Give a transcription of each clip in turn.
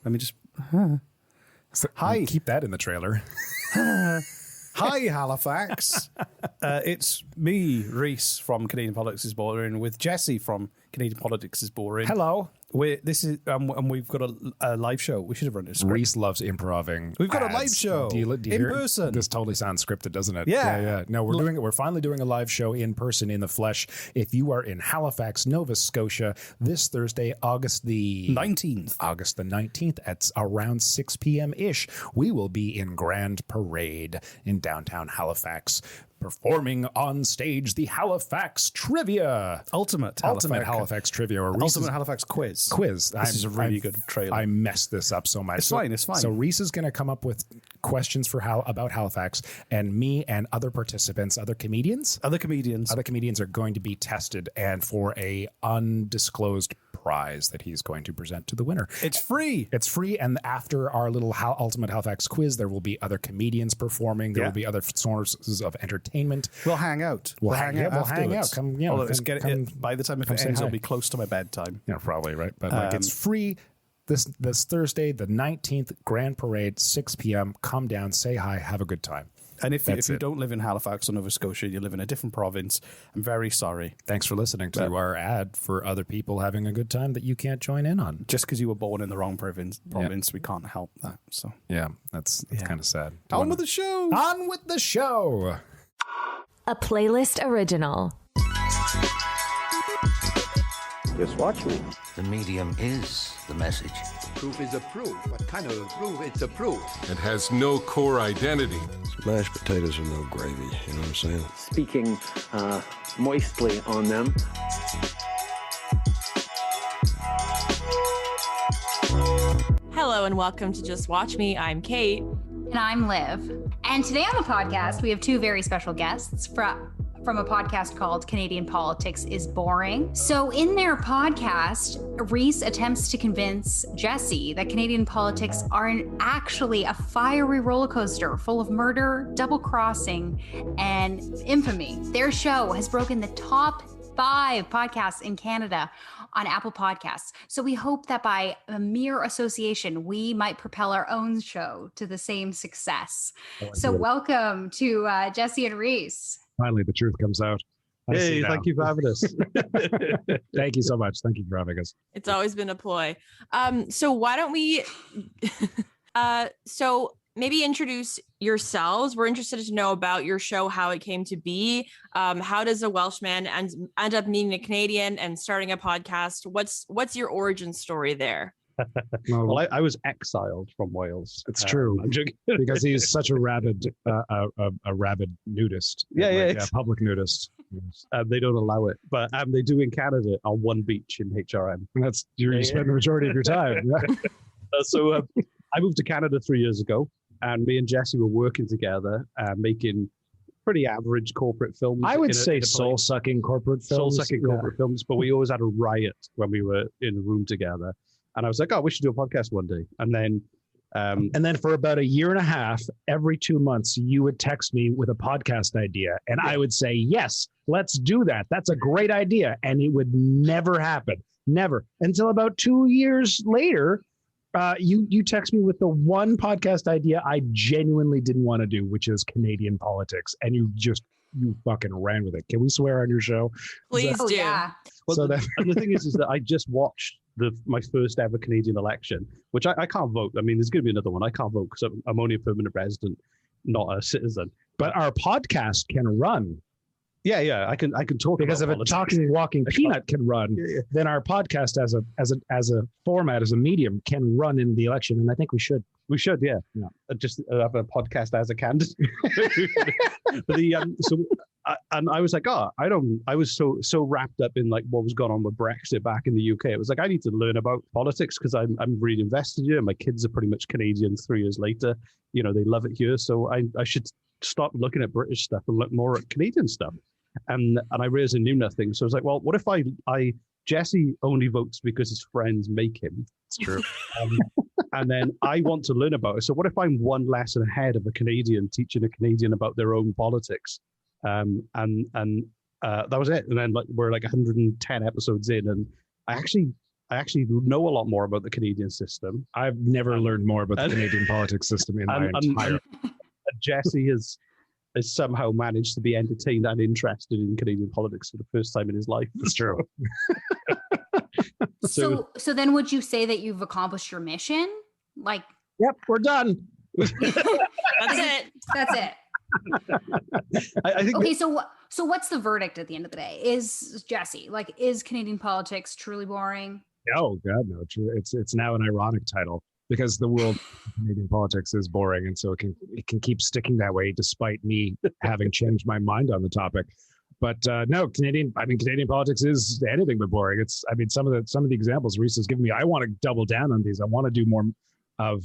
Let me just... Hi. Keep that in the trailer. Hi, Halifax. It's me, Reese, from Canadian Politics is Boring, with Jesse from Canadian Politics is Boring. Hello. And we've got a live show. We should have run this. Reese loves improving. We've got a live show in person. This totally sounds scripted, doesn't it? Yeah. No, we're doing it. We're finally doing a live show in person, in the flesh. If you are in Halifax, Nova Scotia, this Thursday, August the 19th at around 6 p.m. ish, we will be in Grand Parade in downtown Halifax, performing on stage the Halifax Trivia. Ultimate Halifax Trivia. Or Ultimate Halifax Quiz. This is a really good trailer. I messed this up so much. It's fine. So Reese is going to come up with questions about Halifax, and me and other participants, other comedians are going to be tested, and for a undisclosed prize that he's going to present to the winner. It's free. And after our little Ultimate Halifax Quiz, there will be other comedians performing. There will be other sources of entertainment. We'll hang out. We'll hang out. Come, by the time it ends, it'll be close to my bedtime. Yeah, probably, right? But it's free this Thursday, the 19th, Grand Parade, 6 p.m. Come down, say hi, have a good time. And if you don't live in Halifax or Nova Scotia, you live in a different province, I'm very sorry. Thanks for listening to our ad for other people having a good time that you can't join in on. Just because you were born in the wrong province, we can't help that. So yeah, that's kind of sad. On with the show. On with the show. A playlist original. Just watch me. The medium is the message. Proof is a proof. What kind of a proof? It's a proof. It has no core identity. Mashed potatoes are no gravy, you know what I'm saying? Speaking moistly on them. Hello and welcome to Just Watch Me. I'm Kate. And I'm Liv. And today on the podcast, we have two very special guests from a podcast called Canadian Politics is Boring. So in their podcast, Reese attempts to convince Jesse that Canadian politics are actually a fiery roller coaster full of murder, double crossing, and infamy. Their show has broken the top 5 podcasts in Canada on Apple Podcasts. So we hope that by a mere association, we might propel our own show to the same success. So welcome to Jesse and Reese. Finally, the truth comes out. Hey, thank you for having us. Thank you so much. Thank you for having us. It's always been a ploy. So why don't we... so maybe introduce yourselves. We're interested to know about your show, how it came to be. How does a Welshman end up meeting a Canadian and starting a podcast? What's your origin story there? Well, I was exiled from Wales. It's true, because he's such a rabid nudist. Public nudist. They don't allow it, but they do in Canada on one beach in HRM. And that's where you spend the majority of your time. So I moved to Canada 3 years ago, and me and Jesse were working together, making pretty average corporate films. I would say soul-sucking corporate films. Films, but we always had a riot when we were in a room together. And I was like, we should do a podcast one day. And then for about a year and a half, every 2 months, you would text me with a podcast idea. And I would say, yes, let's do that. That's a great idea. And it would never happen. Never. Until about 2 years later, you text me with the one podcast idea I genuinely didn't want to do, which is Canadian politics. And you fucking ran with it. Can we swear on your show? Please do. Yeah. Well, and the thing is that I just watched my first ever Canadian election, which I can't vote. I mean, there's going to be another one. I can't vote because I'm only a permanent resident, not a citizen. But our podcast can run. Yeah, I can talk because if a talking, walking peanut can run, then our podcast as a format, as a medium, can run in the election, and I think we should. We should, yeah. Just have a podcast as a candidate. But and I was like, I was so wrapped up in like what was going on with Brexit back in the UK. It was like, I need to learn about politics because I'm really invested here. My kids are pretty much Canadians 3 years later. You know, they love it here. So I should stop looking at British stuff and look more at Canadian stuff. And I realized I knew nothing. So I was like, well, what if Jesse only votes because his friends make him? It's true. And then I want to learn about it. So what if I'm one lesson ahead of a Canadian teaching a Canadian about their own politics? And that was it. And then we're like 110 episodes in, and I actually I actually know a lot more about the Canadian system. I've never learned more about the Canadian politics system in my entire. Jesse has somehow managed to be entertained and interested in Canadian politics for the first time in his life. It's true. So then would you say that you've accomplished your mission? Like, yep, we're done. That's it. That's it. I think. Okay, so what's the verdict at the end of the day? Is Jesse, like, is Canadian politics truly boring? Oh God, no! It's now an ironic title because the world of Canadian politics is boring, and so it can keep sticking that way despite me having changed my mind on the topic. But no, Canadian politics is anything but boring. Some of the examples Reese has given me. I want to double down on these. I want to do more of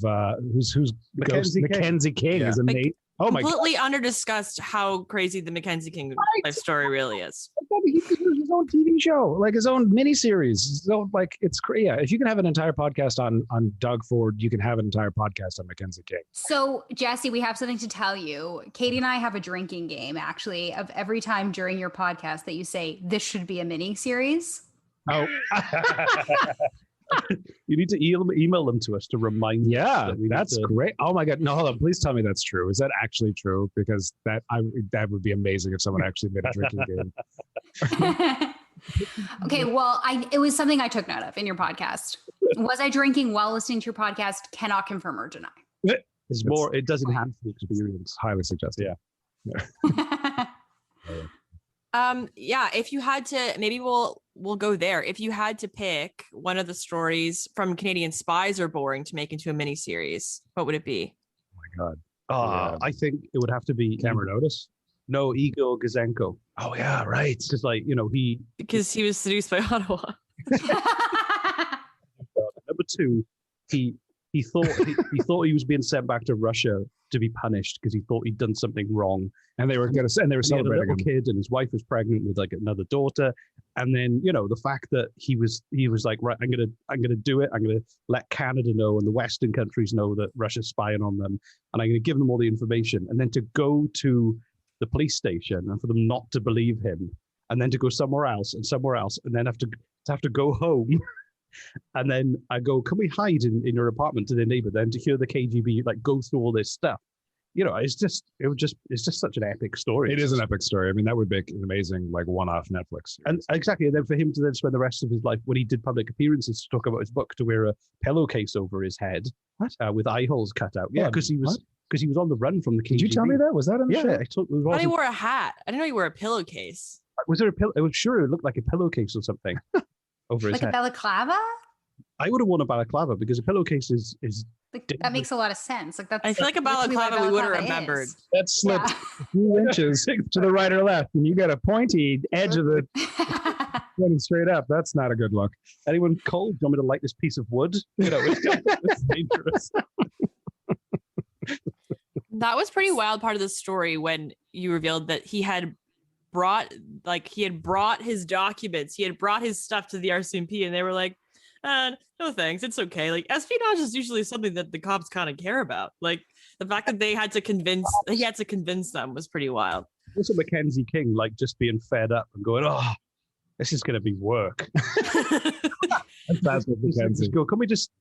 who's Mackenzie King Yeah. is amazing. Oh my God. Completely under-discussed how crazy the Mackenzie King life story really is. He could do his own TV show, like his own miniseries. So, like, it's crazy. Yeah, if you can have an entire podcast on Doug Ford, you can have an entire podcast on Mackenzie King. So, Jesse, we have something to tell you. Katie and I have a drinking game, actually, of every time during your podcast that you say, this should be a mini series. Oh, You need to email them to us to remind us. yeah, that we need that's to- great. Oh my God. No, hold on. Please tell me that's true. Is that actually true? Because that would be amazing if someone actually made a drinking game. Okay, well, it was something I took note of in your podcast. Was I drinking while listening to your podcast? Cannot confirm or deny. It's more. It does enhance the experience. It's highly suggested. Yeah. Yeah, if you had to, maybe we'll go there. If you had to pick one of the stories from Canadian Spies Are Boring to make into a mini series, what would it be? Oh my God. Yeah. I think it would have to be Cameron Otis. No, Igor Gazenko. Oh yeah, right. Because, like, Because he was seduced by Ottawa. number two, he thought he was being sent back to Russia to be punished because he thought he'd done something wrong. And they were And he had a celebrating little him. kid, and his wife was pregnant with like another daughter. And then, the fact that he was like, right, I'm gonna do it. I'm gonna let Canada know and the Western countries know that Russia's spying on them, and I'm gonna give them all the information. And then to go to the police station and for them not to believe him, and then to go somewhere else, and then have to go home. And then I go, can we hide in your apartment to their neighbor? Then to hear the KGB like go through all this stuff. It's just such an epic story. It is an epic story. I mean, that would make an amazing like one-off Netflix series. And exactly. And then for him to then spend the rest of his life, when he did public appearances to talk about his book, to wear a pillowcase over his head with eye holes cut out. Yeah, because he was on the run from the KGB. Did you tell me that? Was that on the show? Yeah, I thought he wore a hat. I didn't know he wore a pillowcase. Was there a pillow? It was sure it looked like a pillowcase or something over his Like a head. balaclava? I would have worn a balaclava because a pillowcase is Like, that makes a lot of sense. Like that's. I feel like a that's really what balaclava we would have balaclava remembered. is. That slipped Yeah. a few inches to the right or left, and you got a pointy edge of the pointing straight up. That's not a good look. anyone cold? Do you want me to light this piece of wood? It's dangerous. That was pretty wild part of the story when you revealed that he had brought his documents, he had brought his stuff to the RCMP, and they were like, no thanks, it's okay. Like, espionage is usually something that the cops kind of care about. Like, the fact that he had to convince them was pretty wild. Also, Mackenzie King, like, just being fed up and going, oh, this is going to be work. That's what Mackenzie. Just go, can we just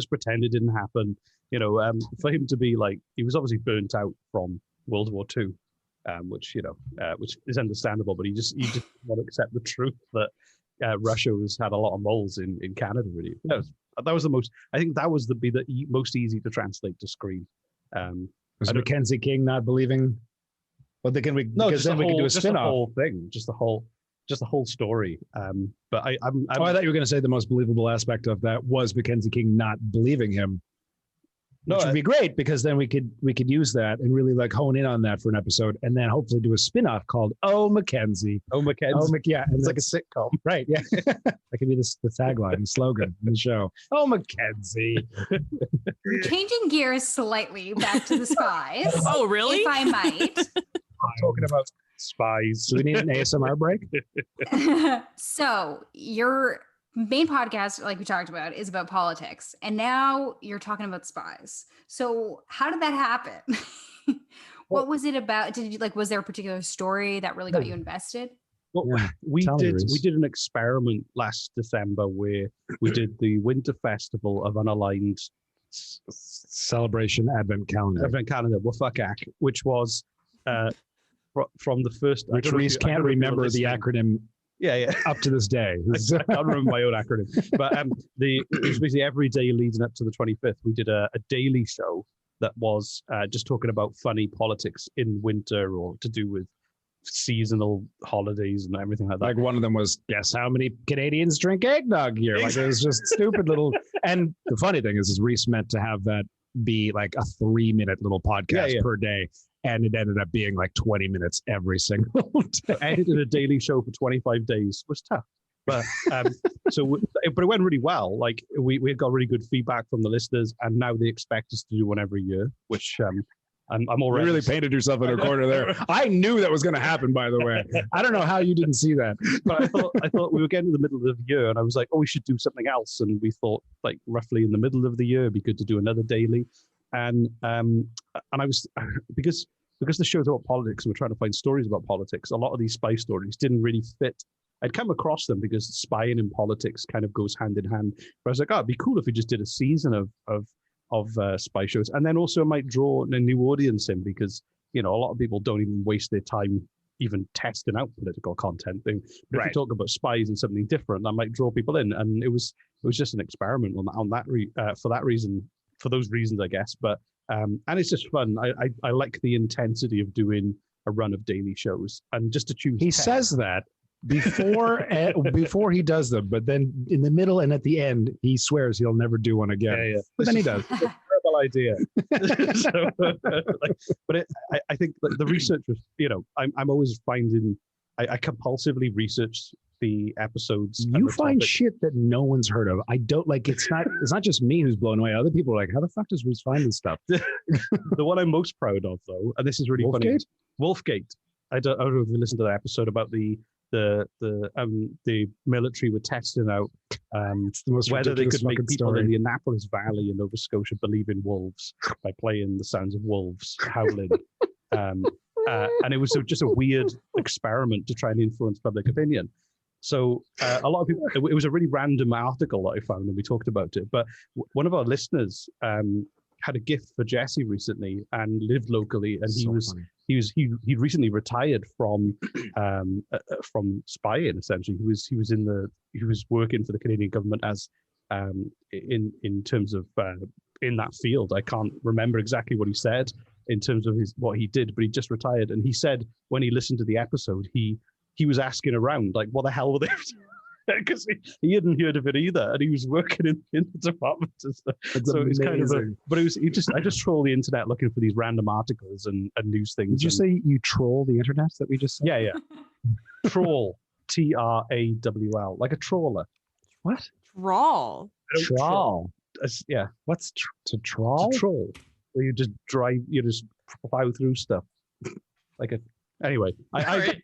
pretend it didn't happen? For him to be like, he was obviously burnt out from World War II, which is understandable, but he just want to accept the truth that Russia has had a lot of moles in Canada. Really, that was the most. I think that was the most easy to translate to screen. Was Mackenzie King not believing? Well, then we can do a spin-off. The whole thing, just the whole story. But I thought you were going to say the most believable aspect of that was Mackenzie King not believing him. Which would be great because then we could use that and really like hone in on that for an episode and then hopefully do a spin-off called Oh Mackenzie. Yeah. It's like a sitcom. Right. Yeah. That could be the tagline, the slogan in the show. Oh Mackenzie. Changing gears slightly back to the spies. Oh, really? If I might. Talking about spies. Do we need an ASMR break? So your main podcast, like we talked about, is about politics, and now you're talking about spies. So how did that happen? What was it about? Was there a particular story that really got you invested? Well, we did an experiment last December where we did the Winter Festival of Unaligned Celebration Advent Calendar. Wafakak, which was from the first. Which Reese can't remember the acronym. Yeah. Up to this day, I can't remember my own acronym. But it was basically every day leading up to the 25th, we did a daily show that was just talking about funny politics in winter or to do with seasonal holidays and everything like that. Like one of them was, guess how many Canadians drink eggnog here? Like it was just stupid little. And the funny thing is Reese meant to have that be like a 3-minute little podcast per day. And it ended up being like 20 minutes every single day. Edited a daily show for 25 days was tough. But but it went really well. Like we got really good feedback from the listeners, and now they expect us to do one every year, which I'm already. You really painted yourself in a corner there. I knew that was going to happen, by the way. I don't know how you didn't see that. But I thought we were getting to the middle of the year, and I was like, oh, we should do something else. And we thought, like, roughly in the middle of the year, it'd be good to do another daily. And I was because the show's about politics, and we're trying to find stories about politics. A lot of these spy stories didn't really fit. I'd come across them because spying and politics kind of goes hand in hand. But I was like, oh, it'd be cool if we just did a season of spy shows, and then also might draw a new audience in, because a lot of people don't even waste their time even testing out political content. But if you talk about spies and something different, that might draw people in. And it was just an experiment for those reasons, I guess. But and it's just fun. I like the intensity of doing a run of daily shows, and just to choose. He says that before he does them, but then in the middle and at the end, he swears he'll never do one again. Yeah. But then he does. It's a terrible idea. I think the research was, I'm always finding I compulsively research the episodes. You find shit that no one's heard of. I don't like. It's not just me who's blown away. Other people are like, how the fuck does Reese find this stuff? The one I'm most proud of, though, and this is really funny. Wolfgate. I don't know if you listened to that episode about the military were testing out whether they could make people in the Annapolis Valley in Nova Scotia believe in wolves by playing the sounds of wolves howling. And it was just a weird experiment to try and influence public opinion. So a lot of people, it was a really random article that I found, and we talked about it. But one of our listeners had a gift for Jesse recently and lived locally, and he recently retired from spying. Essentially, he was working for the Canadian government as in terms of in that field. I can't remember exactly what he said in terms of what he did, but he just retired, and he said when he listened to the episode, he was asking around like, what the hell were they? Because he hadn't heard of it either, and he was working in the department and stuff. So it was kind of I just troll the internet looking for these random articles and news things. Did you say you troll the internet that we just said? Yeah. Troll, TRAWL, like a trawler. What? Trawl. Trawl. Yeah. What's to trawl? To troll. Where you just plow through stuff. Anyway, I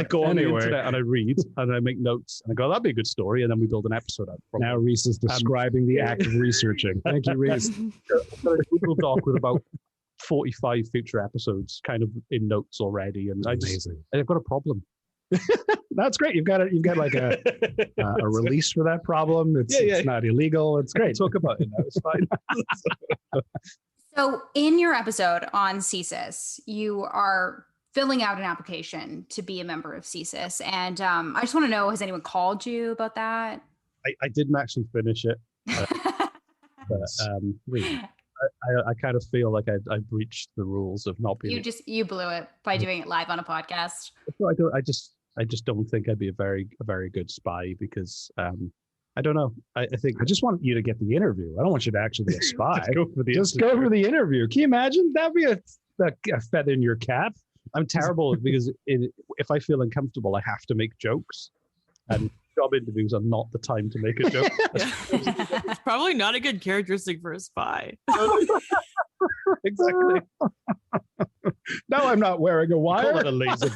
go on the internet and I read and I make notes and I go, that'd be a good story, and then we build an episode out. Now Reese is describing the act of researching. Thank you, Reese. I've got a Google Doc with about 45 future episodes kind of in notes already, and I've got a problem. That's great. You've got like a release for that problem. It's not illegal. It's great. Talk about it now. It's fine. So in your episode on CSIS, you are filling out an application to be a member of CSIS. And I just want to know, has anyone called you about that? I didn't actually finish it. But I kind of feel like I breached the rules of not being. You blew it by doing it live on a podcast. I just don't think I'd be a very good spy, because I don't know. I think I just want you to get the interview. I don't want you to actually be a spy. Just go for the interview. Can you imagine? That'd be a feather in your cap. I'm terrible because if I feel uncomfortable, I have to make jokes, and job interviews are not the time to make a joke. It's probably not a good characteristic for a spy. Exactly. No, I'm not wearing a wire. Call it a laser.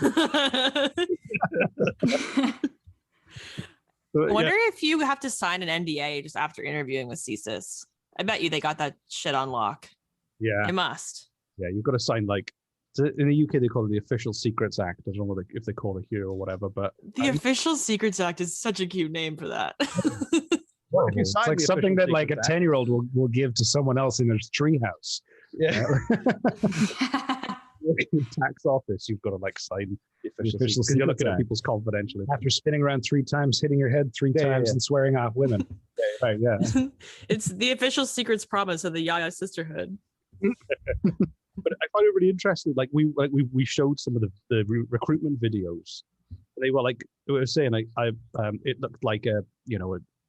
I wonder if you have to sign an NDA just after interviewing with CSIS. I bet you they got that shit on lock. Yeah. They must. Yeah, you've got to sign like So in the UK, they call it the Official Secrets Act. I don't know if they call it here or whatever, but The Official Secrets Act is such a cute name for that. It's like something that like a 10-year-old will give to someone else in their treehouse. Yeah. Working in tax office, you've got to like sign the official secret. You're looking at people's confidential information. After spinning around 3 times, hitting your head 3 times, and swearing off women. Right, yeah. It's the Official Secrets Promise of the Yaya Sisterhood. But I find it really interesting. Like we showed some of the recruitment videos. They were like we were saying, it looked like a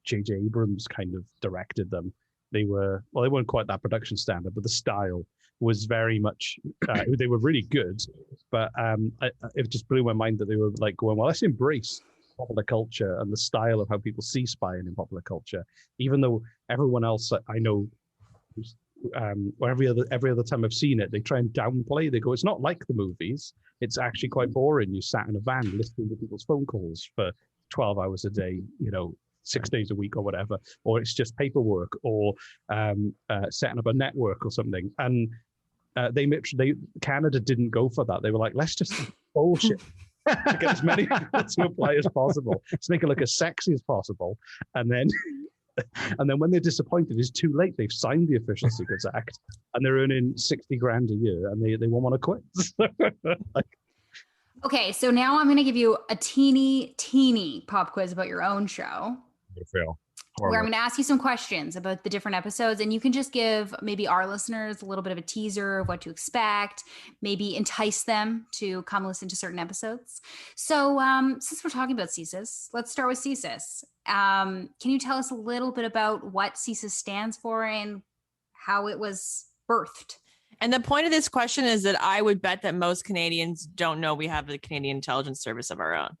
J.J. Abrams kind of directed them. They weren't quite that production standard, but the style was very much. They were really good, but it just blew my mind that they were like going, well, let's embrace popular culture and the style of how people see spying in popular culture, even though everyone else I know. Or every other time I've seen it, they try and downplay. They go, it's not like the movies. It's actually quite boring. You sat in a van listening to people's phone calls for 12 hours a day, 6 days a week or whatever, or it's just paperwork or setting up a network or something. And Canada didn't go for that. They were like, let's just bullshit to get as many people to apply as possible. Let's make it look as sexy as possible. And then when they're disappointed, it's too late. They've signed the Official Secrets Act and they're earning $60,000 a year and they won't want to quit. Okay, so now I'm going to give you a teeny pop quiz about your own show. Where I'm going to ask you some questions about the different episodes, and you can just give maybe our listeners a little bit of a teaser of what to expect, maybe entice them to come listen to certain episodes. So since we're talking about CSIS, let's start with CSIS. Can you tell us a little bit about what CSIS stands for and how it was birthed? And the point of this question is that I would bet that most Canadians don't know we have the Canadian Intelligence Service of our own.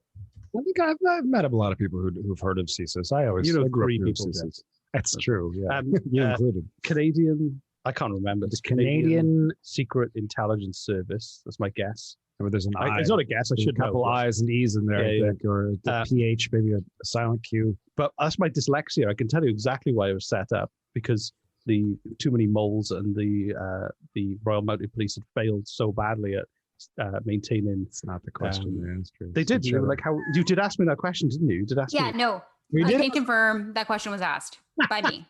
I think I've met a lot of people who've heard of CSIS. I always three people. That's true. Yeah, you included. Canadian. I can't remember. The Canadian Secret Intelligence Service. That's my guess. Or there's an I. It's not a guess. I should know. A couple I's and E's in there, I think, or the PH, maybe a silent Q. But that's my dyslexia. I can tell you exactly why it was set up because the too many moles and the Royal Mounted Police had failed so badly at maintaining. It's not the question. Yeah, that's true. They did. You were like, how you did ask me that question, didn't you? You did ask me. Yeah, no. I can confirm that question was asked by me.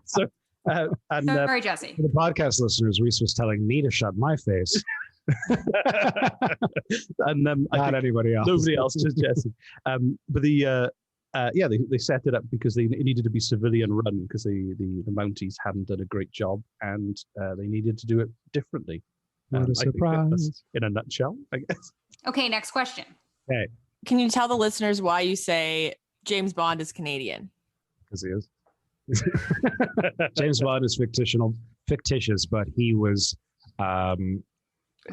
So, sorry, Jesse. For the podcast listeners, Reese was telling me to shut my face. And not anybody else. Nobody else, just Jesse. But they set it up because they needed to be civilian run because the Mounties hadn't done a great job and they needed to do it differently. What a surprise! In a nutshell, I guess. Okay, next question. Okay. Can you tell the listeners why you say James Bond is Canadian? Because he is. James Bond is fictitious, but he was.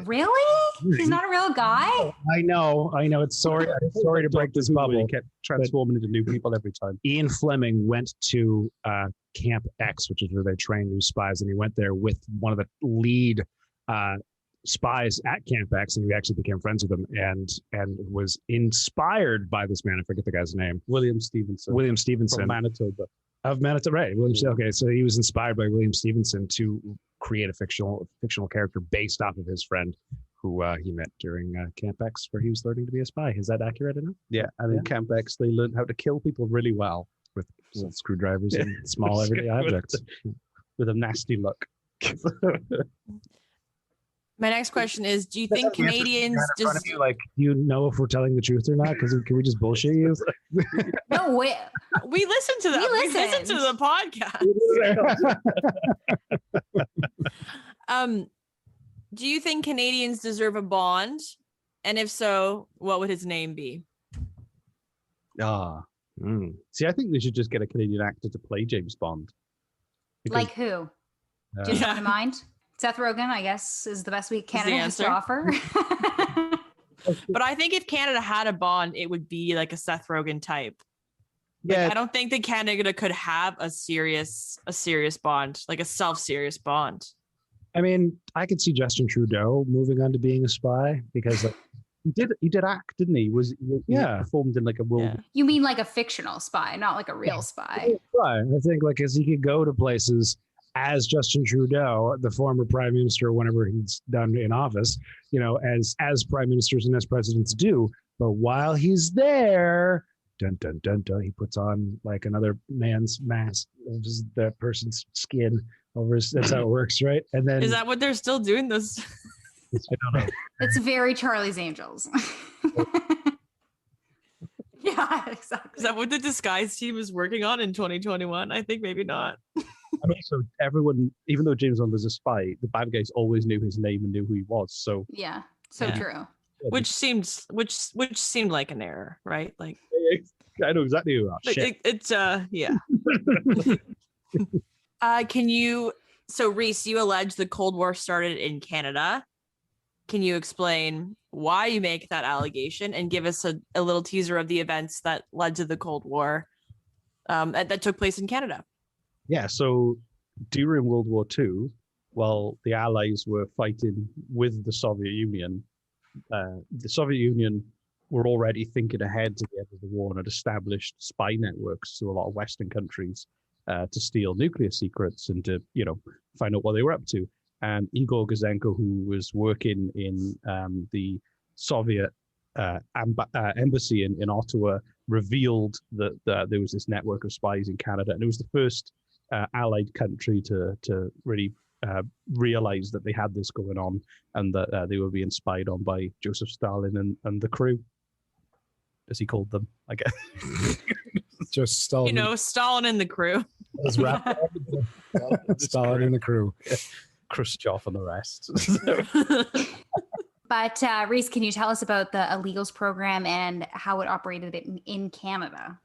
Really? He's not a real guy? I know. It's sorry to break this bubble. He kept transforming into new people every time. Ian Fleming went to Camp X, which is where they train new spies, and he went there with one of the lead spies at Camp X, and he actually became friends with him and was inspired by this man. I forget the guy's name. William Stevenson. From Manitoba. Of Manitoba, right. Okay, so he was inspired by William Stevenson to create a fictional character based off of his friend who he met during Camp X, where he was learning to be a spy. Is that accurate enough? Yeah, and in Camp X, they learned how to kill people really well. With screwdrivers and small everyday objects. With a nasty look. My next question is, do you think Canadians just... do you know if we're telling the truth or not? Because can we just bullshit you? No, we listen to that. We listen to the podcast. Do you think Canadians deserve a Bond? And if so, what would his name be? See, I think they should just get a Canadian actor to play James Bond. Like who? Do you have in mind? Seth Rogen, I guess, is the best Canada has to offer. But I think if Canada had a Bond, it would be like a Seth Rogen type. I don't think that Canada could have a serious Bond, like a self-serious Bond. I mean, I could see Justin Trudeau moving on to being a spy because he did act, didn't he? He performed in like a world. Yeah. You mean like a fictional spy, not like a real spy? Right. I think as he could go to places as Justin Trudeau, the former prime minister, whenever he's done in office, as prime ministers and as presidents do. But while he's there, dun dun dun dun, he puts on like another man's mask of that person's skin over his. That's how it works, right? And then is that what they're still doing? This I don't know. It's very Charlie's Angels. Yeah, exactly. Is that what the disguise team is working on in 2021? I think maybe not. And also, everyone, even though James Bond was a spy, the bad guys always knew his name and knew who he was. So yeah, true. Which seemed like an error, right? Like I know exactly who. It's yeah. Can you? So Reese, you allege the Cold War started in Canada. Can you explain why you make that allegation and give us a little teaser of the events that led to the Cold War that took place in Canada? Yeah, so during World War II, while the Allies were fighting with the Soviet Union, the Soviet Union were already thinking ahead to the end of the war and had established spy networks to a lot of Western countries to steal nuclear secrets and to, find out what they were up to. And Igor Gouzenko, who was working in the Soviet embassy in Ottawa, revealed that there was this network of spies in Canada. And it was the first Allied country to really realize that they had this going on and that they were being spied on by Joseph Stalin and the crew, as he called them, I guess. Just Stalin. Stalin and the crew. Stalin and the crew. Yeah. Khrushchev and the rest. But Reese, can you tell us about the illegals program and how it operated in Canada?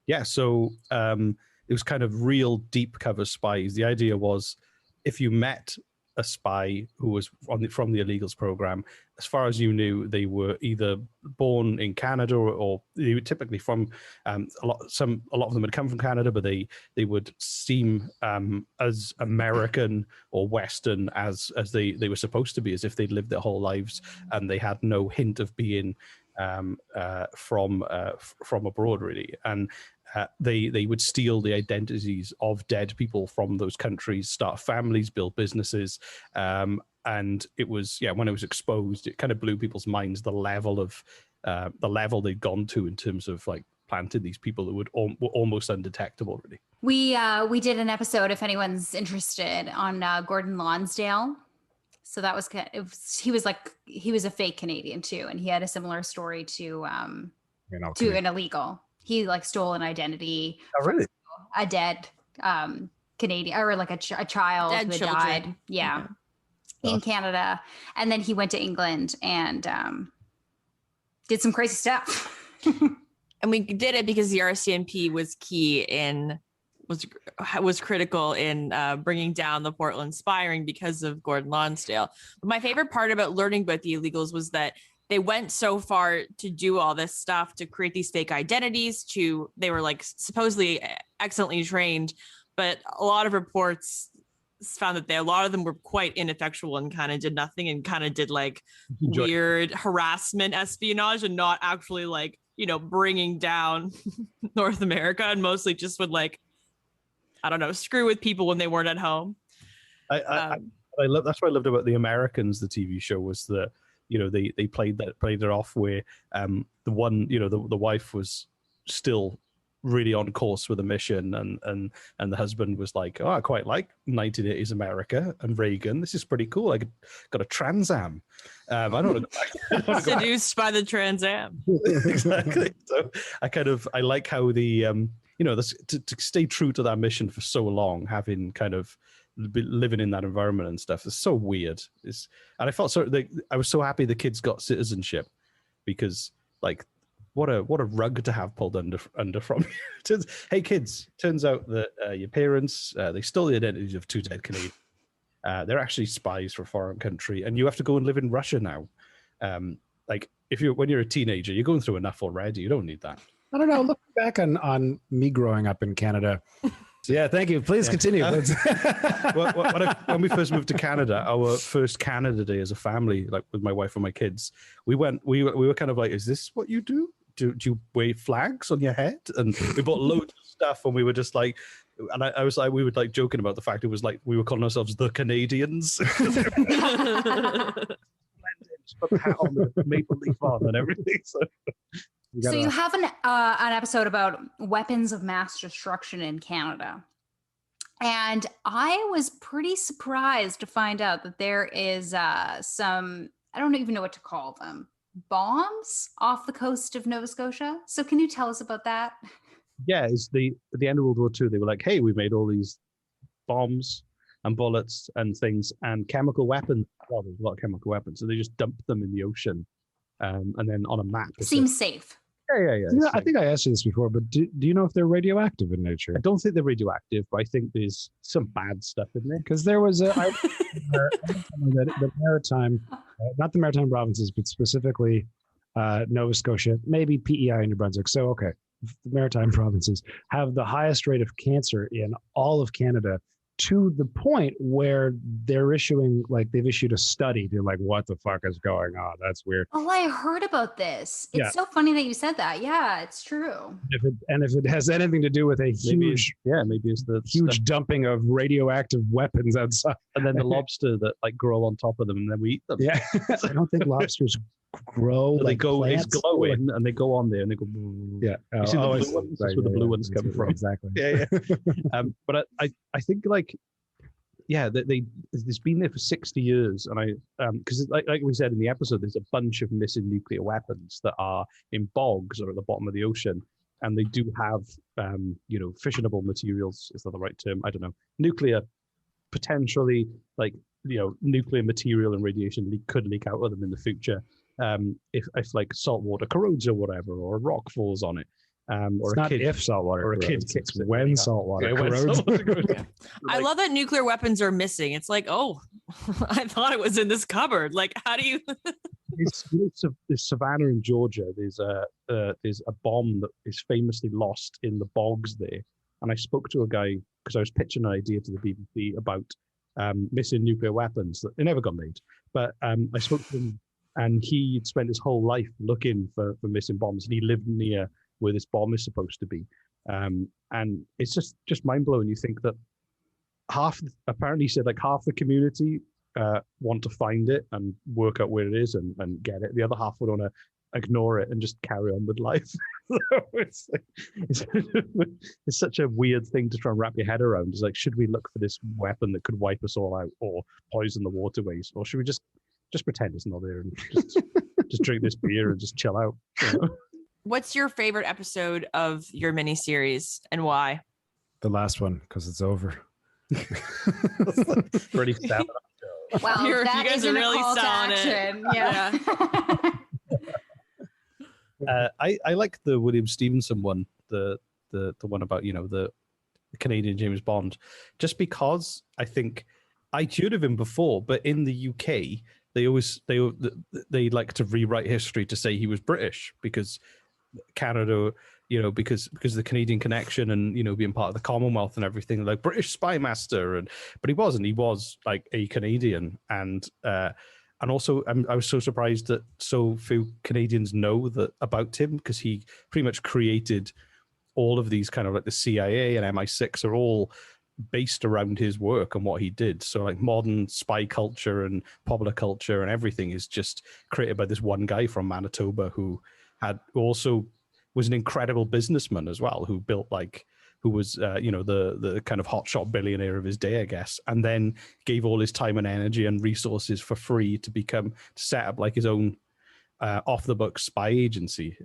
Yeah, so it was kind of real deep cover spies. The idea was if you met a spy who was from the illegals program, as far as you knew, they were either born in Canada or they were typically from a lot of them had come from Canada, but they would seem as American or Western as they were supposed to be, as if they'd lived their whole lives and they had no hint of being from abroad, really. And they would steal the identities of dead people from those countries, start families, build businesses, and it was when it was exposed, it kind of blew people's minds the level they'd gone to in terms of like planting these people who were almost undetectable, really. We did an episode, if anyone's interested, on Gordon Lonsdale. So that was he was a fake Canadian too, and he had a similar story to an illegal. He like stole an identity from a dead Canadian or like a child dead who children. died. Yeah. In Canada. And then he went to England and did some crazy stuff. And we did it because the RCMP was was critical in bringing down the Portland spying because of Gordon Lonsdale. But my favorite part about learning about the illegals was that they went so far to do all this stuff, to create these fake identities, they were like supposedly excellently trained, but a lot of reports found that a lot of them were quite ineffectual and kind of did nothing and kind of did like weird harassment espionage and not actually like, bringing down North America, and mostly just would like, I don't know, screw with people when they weren't at home. I love, that's what I loved about The Americans, the TV show, was that they played it off where the one, the wife was still really on course with the mission, and the husband was like, I quite like 1980s America and Reagan. This is pretty cool. I got a Trans Am. I don't know. Seduced by the Trans Am. Exactly. So I like how the to stay true to that mission for so long, having kind of living in that environment and stuff, is so weird. And I felt I was so happy the kids got citizenship, because like what a rug to have pulled under from you. Hey kids, turns out that your parents they stole the identities of two dead Canadians. They're actually spies for a foreign country, and you have to go and live in Russia now. Like when you're a teenager, you're going through enough already. You don't need that. I don't know. Looking back on me growing up in Canada. Yeah, thank you. Please continue. When we first moved to Canada, our first Canada Day as a family, like with my wife and my kids, we were kind of like, is this what you do? Do you wave flags on your head? And we bought loads of stuff, and we were just like, And I was like, we were like joking about the fact it was like we were calling ourselves the Canadians. Put the hat on, the maple leaf on, and everything. So you have an episode about weapons of mass destruction in Canada. And I was pretty surprised to find out that there is some, I don't even know what to call them, bombs off the coast of Nova Scotia. So can you tell us about that? Yeah, it's at the end of World War II, they were like, hey, we made all these bombs and bullets and things and chemical weapons. Well, there's a lot of chemical weapons. So they just dumped them in the ocean. And then on a map. Seems safe. Yeah. I think I asked you this before, but do you know if they're radioactive in nature? I don't think they're radioactive, but I think there's some bad stuff in there. Because there was the maritime, not the maritime provinces, but specifically Nova Scotia, maybe PEI in New Brunswick. So, okay, the maritime provinces have the highest rate of cancer in all of Canada, to the point where they're they've issued a study. They're like, what the fuck is going on? That's weird. Oh, I heard about this. It's so funny that you said that. Yeah, it's true. If it has anything to do with a huge, maybe it's the huge dumping of radioactive weapons outside. And then the lobster that like grow on top of them and then we eat them. Yeah. I don't think lobsters grow. They go, it's glowing and they go on there and they go, yeah. You see the blue ones? That's where the blue ones come from. Exactly. Yeah. But I think like, yeah, there's been there for 60 years. And I, because like we said in the episode, there's a bunch of missing nuclear weapons that are in bogs or at the bottom of the ocean. And they do have, fissionable materials. Is that the right term? I don't know. Nuclear, potentially like, nuclear material and radiation could leak out of them in the future. If like salt water corrodes or whatever, or a rock falls on it, or it's if salt water or a kid kicks it, when salt water corrodes. I love that nuclear weapons are missing. It's like, oh, I thought it was in this cupboard. Like, how do you? It's Savannah in Georgia. There's a bomb that is famously lost in the bogs there. And I spoke to a guy because I was pitching an idea to the BBC about missing nuclear weapons that they never got made. But I spoke to him, and he spent his whole life looking for missing bombs, and he lived near where this bomb is supposed to be. And it's just mind blowing. You think that apparently he said like half the community want to find it and work out where it is and get it. The other half would want to ignore it and just carry on with life. it's such a weird thing to try and wrap your head around. It's like, should we look for this weapon that could wipe us all out or poison the waterways, or should we just pretend it's not there and just drink this beer and just chill out? What's your favorite episode of your miniseries and why? The last one, because it's over. Pretty sad. Wow, you guys are really selling it. Yeah. I like the William Stevenson one, the one about the Canadian James Bond, just because I think I'd heard of him before, but in the UK they like to rewrite history to say he was British because Canada, because of the Canadian connection and being part of the Commonwealth and everything, like British spy master, but he wasn't. He was like a Canadian, and also I was so surprised that so few Canadians know that about him, because he pretty much created all of these kind of like the CIA and MI6 are all based around his work and what he did. So like modern spy culture and popular culture and everything is just created by this one guy from Manitoba who also was an incredible businessman as well, who was the kind of hotshot billionaire of his day, I guess, and then gave all his time and energy and resources for free to set up like his own off the books spy agency.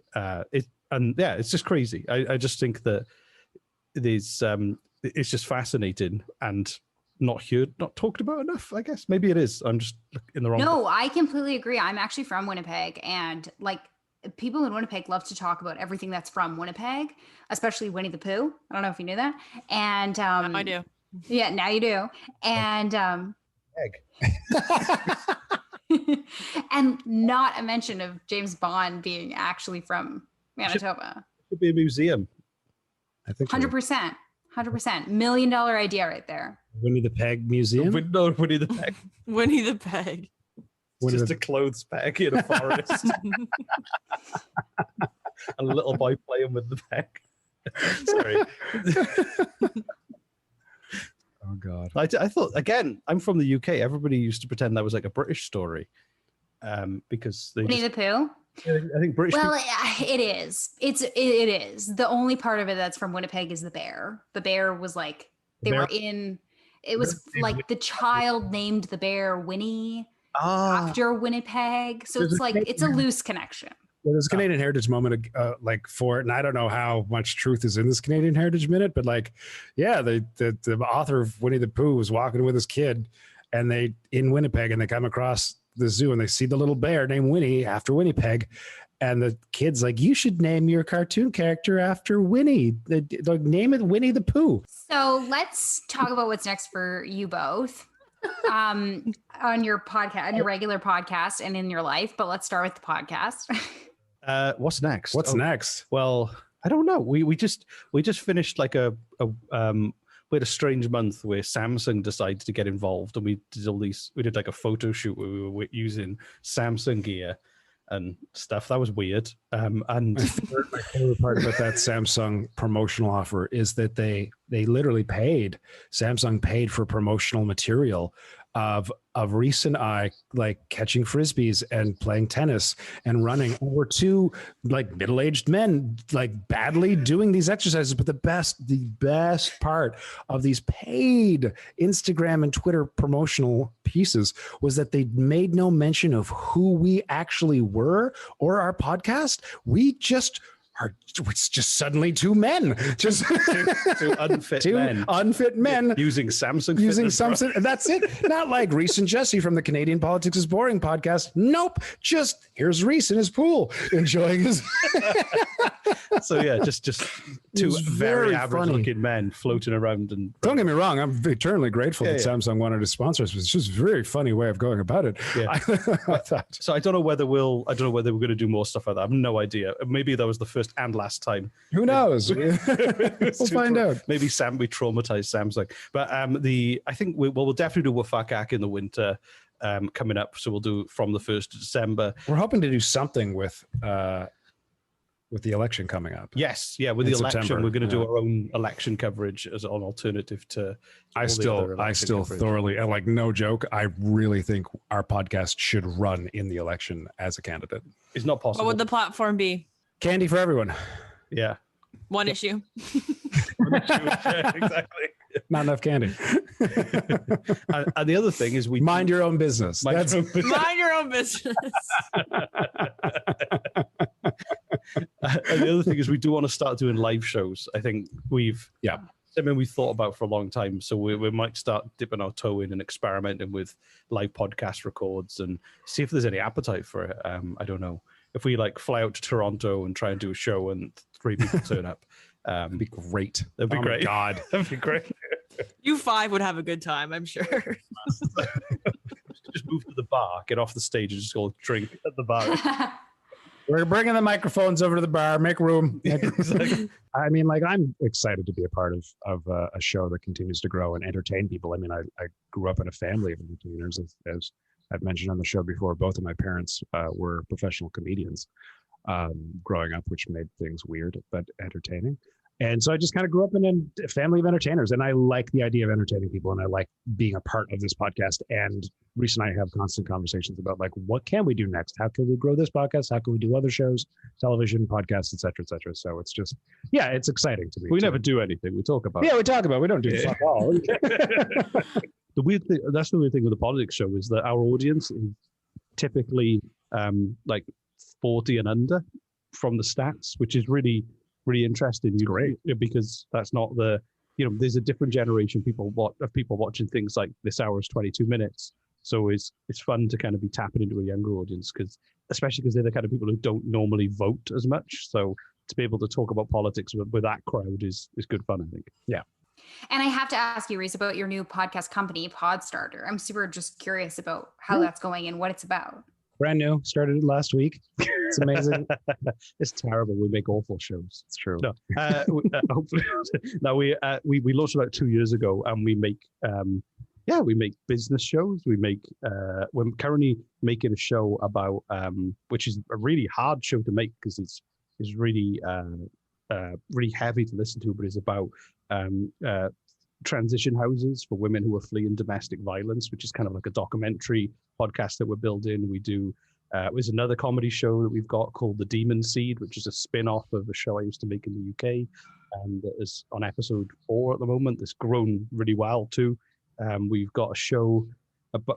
It's just crazy. I just think that it's just fascinating and not talked about enough, I guess. Maybe it is. I'm just in the wrong. No, I completely agree. I'm actually from Winnipeg, and like people in Winnipeg love to talk about everything that's from Winnipeg, especially Winnie the Pooh. I don't know if you knew that. And I do. Yeah, now you do. And and not a mention of James Bond being actually from Manitoba. Could be a museum. I think 100%. 100%. $1 million idea right there. Winnie the Peg Museum? No, Winnie the Peg. Winnie the Peg. It's just a clothes peg in a forest. And a little boy playing with the peg. Sorry. Oh God. I thought, again, I'm from the UK. Everybody used to pretend that was like a British story, because they Winnie the Pooh. I think British. Well, it is. It is. The only part of it that's from Winnipeg is the bear. The bear was like were in. It was like the child named the bear Winnie after Winnipeg. So it's like it's a loose connection. Well, there's a Canadian Heritage moment like for it, and I don't know how much truth is in this Canadian Heritage minute, but like, yeah, the author of Winnie the Pooh was walking with his kid, and they in Winnipeg, and they come across the zoo, and they see the little bear named Winnie after Winnipeg, and the kid's like, "You should name your cartoon character after Winnie. Like, name it Winnie the Pooh." So let's talk about what's next for you both. On your podcast, on your regular podcast, and in your life. But let's start with the podcast. What's next? What's next? Well, I don't know. We just finished like we had a strange month where Samsung decided to get involved, and we did like a photo shoot where we were using Samsung gear and stuff. That was weird. And my favorite part about that Samsung promotional offer is that they literally Samsung paid for promotional material of Reese and I, like catching frisbees and playing tennis and running. And we're two like middle-aged men, like badly doing these exercises. But the best part of these paid Instagram and Twitter promotional pieces was that they made no mention of who we actually were or our podcast. It's just suddenly two men, just two unfit men using Samsung. And that's it. Not like Reese and Jesse from the Canadian Politics is Boring podcast. Nope. Just here's Reese in his pool enjoying his. So yeah, just two very average looking men floating around. And don't get me wrong, I'm eternally grateful that Samsung wanted to sponsor us. It's just a very funny way of going about it. Yeah. I thought. So I don't know whether we're going to do more stuff like that. I have no idea. Maybe that was the first and last time. Who knows? We'll find out. Maybe we traumatized Samsung. But I think we'll definitely do Wafakak in the winter coming up. So we'll do from the 1st of December. We're hoping to do something with the election coming up. Yes, yeah, with the election, September. we're going to do our own election coverage as an alternative to. I still thoroughly, like, no joke, I really think our podcast should run in the election as a candidate. It's not possible. What would the platform be? Candy for everyone. Yeah. One issue. Yeah, exactly. Not enough candy. And the other thing is mind your own business. Mind your own business. And the other thing is we do want to start doing live shows. I think something we've thought about for a long time. So we might start dipping our toe in and experimenting with live podcast records and see if there's any appetite for it. I don't know. If we like fly out to Toronto and try and do a show and 3 people turn up, it'd be great. That'd be great. My God, that'd be great. You 5 would have a good time, I'm sure. Just move to the bar, get off the stage, and just go drink at the bar. We're bringing the microphones over to the bar. Make room. Exactly. I mean, like, I'm excited to be a part of a show that continues to grow and entertain people. I mean, I grew up in a family of entertainers, as I've mentioned on the show before. Both of my parents were professional comedians growing up, which made things weird but entertaining. And so I just kind of grew up in a family of entertainers, and I like the idea of entertaining people, and I like being a part of this podcast. And Reese and I have constant conversations about, like, what can we do next? How can we grow this podcast? How can we do other shows, television, podcasts, et cetera, et cetera. So it's just, it's exciting to me. We never do anything. We talk about it. Yeah, we talk about it. We don't do fuck all. The weird thing, that's the weird thing with the politics show, is that our audience is typically like 40 and under from the stats, which is really interesting. Great, because that's not there's a different generation of people watching things like This Hour is 22 Minutes. So it's fun to kind of be tapping into a younger audience, especially because they're the kind of people who don't normally vote as much. So to be able to talk about politics with that crowd is good fun, I think. Yeah. And I have to ask you, Reese, about your new podcast company, Podstarter. I'm super just curious about how that's going and what it's about. Brand new, started last week. It's amazing. It's terrible. We make awful shows. It's true. No, hopefully, no. We launched about 2 years ago, and we make we make business shows. We're currently making a show about which is a really hard show to make because it's really really heavy to listen to, but it's about transition houses for women who are fleeing domestic violence, which is kind of like a documentary podcast that we're building. We do, there's another comedy show that we've got called The Demon Seed, which is a spin-off of a show I used to make in the UK. And that is on episode 4 at the moment. It's grown really well too. We've got a show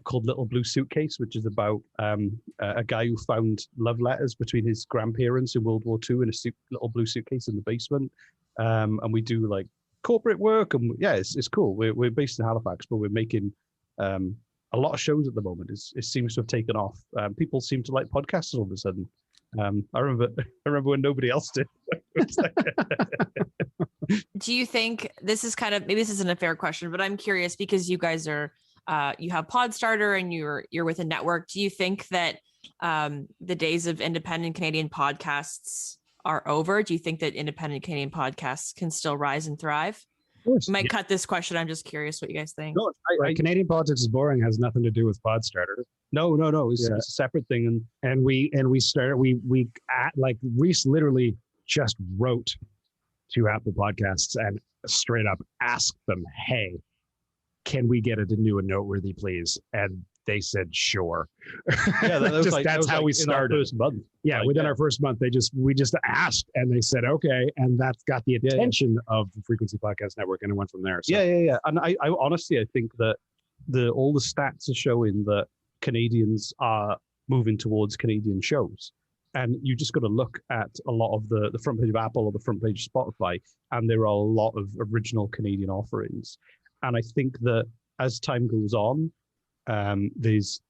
called Little Blue Suitcase, which is about a guy who found love letters between his grandparents in World War II in a little blue suitcase in the basement. And we do like corporate work, and yeah, it's cool. We're based in Halifax, but we're making a lot of shows at the moment. It seems to have taken off. People seem to like podcasts all of a sudden. I remember when nobody else did. Do you think this is kind of, maybe this isn't a fair question, but I'm curious because you guys are you have Podstarter and you're with a network. Do you think that the days of independent Canadian podcasts are over? Do you think that independent Canadian podcasts can still rise and thrive? Of course. Might cut this question. I'm just curious what you guys think. No, Canadian Politics is Boring has nothing to do with Podstarter. No. It's a separate thing. And we Reese literally just wrote to Apple Podcasts and straight up asked them, hey, can we get a new and noteworthy, please? And they said, sure. Yeah, that's how we started. First month. Yeah, within our first month, we just asked and they said, okay. And that's got the attention of the Frequency Podcast Network, and it went from there. So. Yeah. And I honestly, I think that all the stats are showing that Canadians are moving towards Canadian shows. And you just got to look at a lot of the front page of Apple or the front page of Spotify, and there are a lot of original Canadian offerings. And I think that as time goes on, there's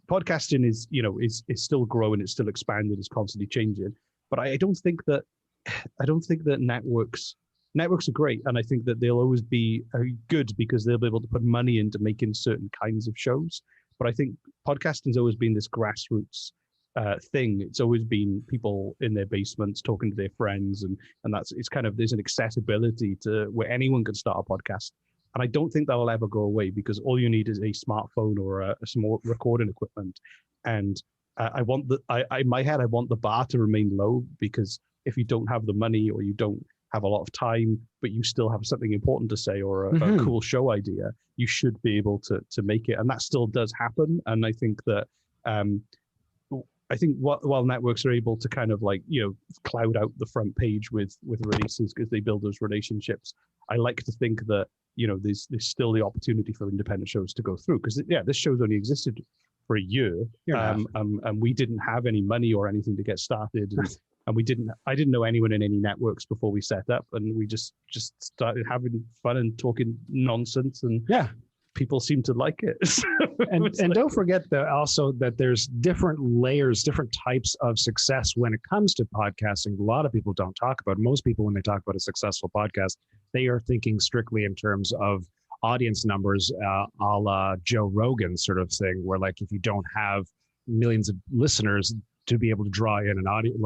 podcasting is still growing, it's still expanding, it's constantly changing. But I don't think that networks are great, and I think that they'll always be good because they'll be able to put money into making certain kinds of shows. But I think podcasting's always been this grassroots thing. It's always been people in their basements talking to their friends, and it's kind of, there's an accessibility to where anyone can start a podcast. And I don't think that will ever go away because all you need is a smartphone or a small recording equipment. And in my head, I want the bar to remain low, because if you don't have the money or you don't have a lot of time, but you still have something important to say or a cool show idea, you should be able to make it. And that still does happen. And I think that, while networks are able to kind of cloud out the front page with releases because they build those relationships, I like to think that, there's still the opportunity for independent shows to go through, because this show's only existed for a year, and we didn't have any money or anything to get started, and I didn't know anyone in any networks before we set up, and we just started having fun and talking nonsense, and people seem to like it. And don't forget also that there's different layers, different types of success when it comes to podcasting. A lot of people don't talk about. Most people, when they talk about a successful podcast, they are thinking strictly in terms of audience numbers, a la Joe Rogan sort of thing, where if you don't have millions of listeners to be able to draw in an audience,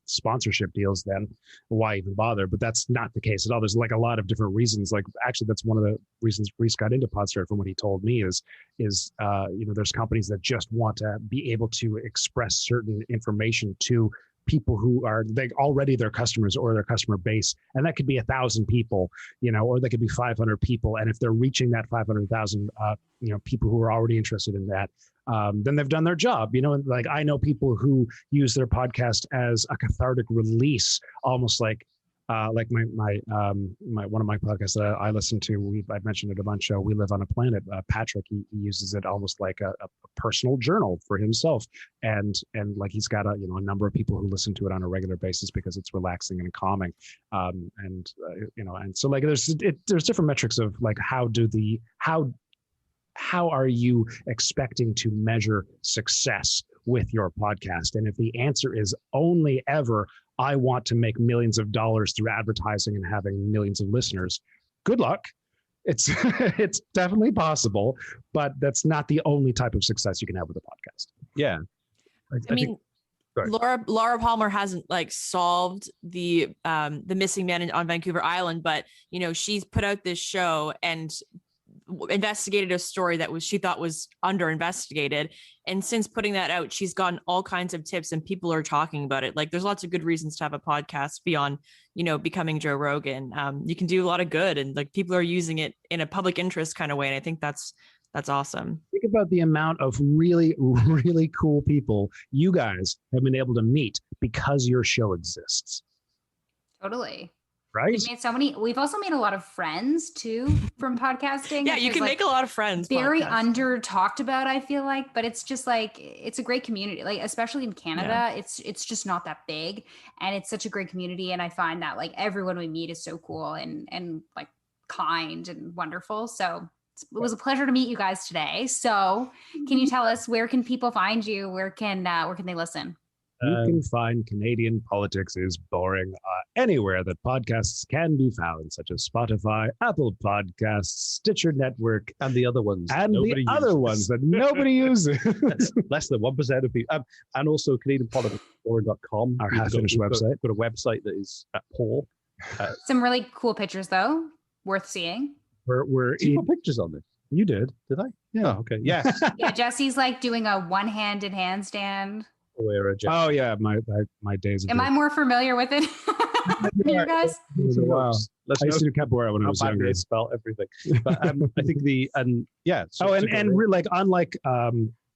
sponsorship deals, then why even bother? But that's not the case at all. There's a lot of different reasons. Actually, that's one of the reasons Reese got into Podstarter, from what he told me, is there's companies that just want to be able to express certain information to people who are already their customers or their customer base. And that could be 1,000 people, or that could be 500 people. And if they're reaching that 500,000, people who are already interested in that, then they've done their job. I know people who use their podcast as a cathartic release, almost like my one of my podcasts that I listen to. I've mentioned it a bunch. We Live on a Planet. Patrick, he uses it almost like a personal journal for himself, and he's got a number of people who listen to it on a regular basis because it's relaxing and calming. And so there's different metrics of how are you expecting to measure success with your podcast? And if the answer is only ever, I want to make millions of dollars through advertising and having millions of listeners, good luck. It's definitely possible, but that's not the only type of success you can have with a podcast. Yeah. I mean, Laura Palmer hasn't solved the missing man on Vancouver Island, but she's put out this show, and investigated a story that she thought was under investigated. And since putting that out, she's gotten all kinds of tips and people are talking about it. Like there's lots of good reasons to have a podcast beyond, becoming Joe Rogan. You can do a lot of good and like people are using it in a public interest kind of way. And I think that's awesome. Think about the amount of really, really cool people you guys have been able to meet because your show exists. Totally. Right? We've also made a lot of friends too from podcasting. Yeah, you can make a lot of friends. Very under talked about, I feel like, but it's just like, it's a great community. Like, especially in Canada, it's just not that big and it's such a great community. And I find that like everyone we meet is so cool and like kind and wonderful. So it was a pleasure to meet you guys today. So can you tell us, where can people find you? Where can they listen? You can find Canadian Politics is Boring anywhere that podcasts can be found, such as Spotify, Apple Podcasts, Stitcher Network, and the other ones. And the other ones that nobody uses. Less than 1% of people. And also CanadianPoliticsBoring.com. Our half-finished website. Got a website that is poor. Some really cool pictures, though, worth seeing. We're you put pictures on this. You did I? Yeah. Oh, okay. Yes. Yeah, Jesse's like doing a one-handed handstand. Oh yeah, my days. Am I more familiar with it? You guys? Wow. I used to do capoeira when I was younger. Spell everything. But I think unlike I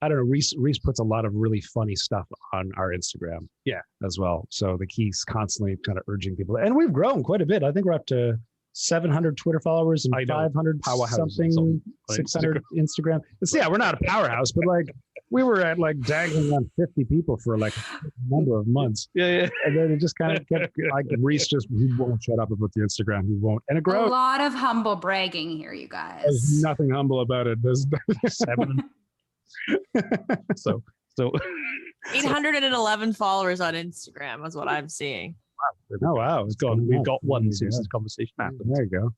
don't know, Reese puts a lot of really funny stuff on our Instagram. Yeah, as well. So he's constantly kind of urging people, and we've grown quite a bit. I think we're up to 700 Twitter followers and 500 something, 600 Instagram. We're not a powerhouse, but like we were at like dangling on 50 people for like a number of months. Yeah. And then it just kind of kept like Reese he won't shut up about the Instagram. He won't. And it grows. A lot of humble bragging here, you guys. There's nothing humble about it. There's 7. so 811 followers on Instagram is what I'm seeing. Oh wow! We've got one since this conversation happened. There you go.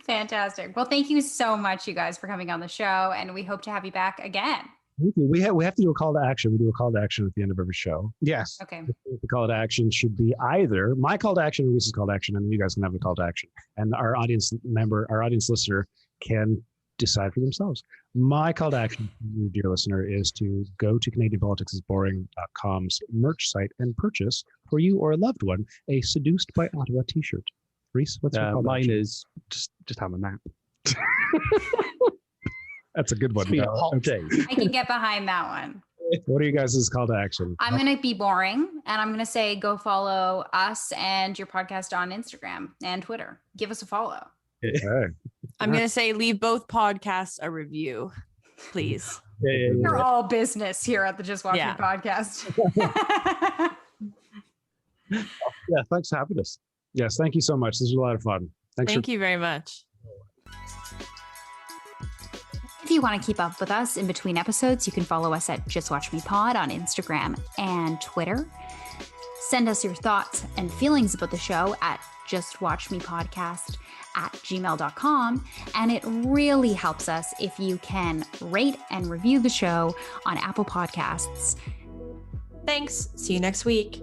Fantastic. Well, thank you so much, you guys, for coming on the show, and we hope to have you back again. Thank you. We have to do a call to action. We do a call to action at the end of every show. Yes. Okay. The call to action should be either my call to action or Reese's call to action, and you guys can have a call to action. And our audience listener can decide for themselves. My call to action, you dear listener, is to go to CanadianPoliticsIsBoring.com's merch site and purchase for you or a loved one a Seduced by Ottawa t-shirt. Reese, what's your call to action? Mine is just have a nap. That's a good one. It's been a hot day. I can get behind that one. What are you guys' call to action? I'm going to be boring, and I'm going to say go follow us and your podcast on Instagram and Twitter. Give us a follow. Okay. I'm going to say leave both podcasts a review, please. Yeah. You're all business here at the Just Watch Me podcast. Yeah, thanks for having us. Yes, thank you so much. This was a lot of fun. Thank you very much. If you want to keep up with us in between episodes, you can follow us at Just Watch Me Pod on Instagram and Twitter. Send us your thoughts and feelings about the show at justwatchmepodcast@gmail.com. And it really helps us if you can rate and review the show on Apple Podcasts. Thanks. See you next week.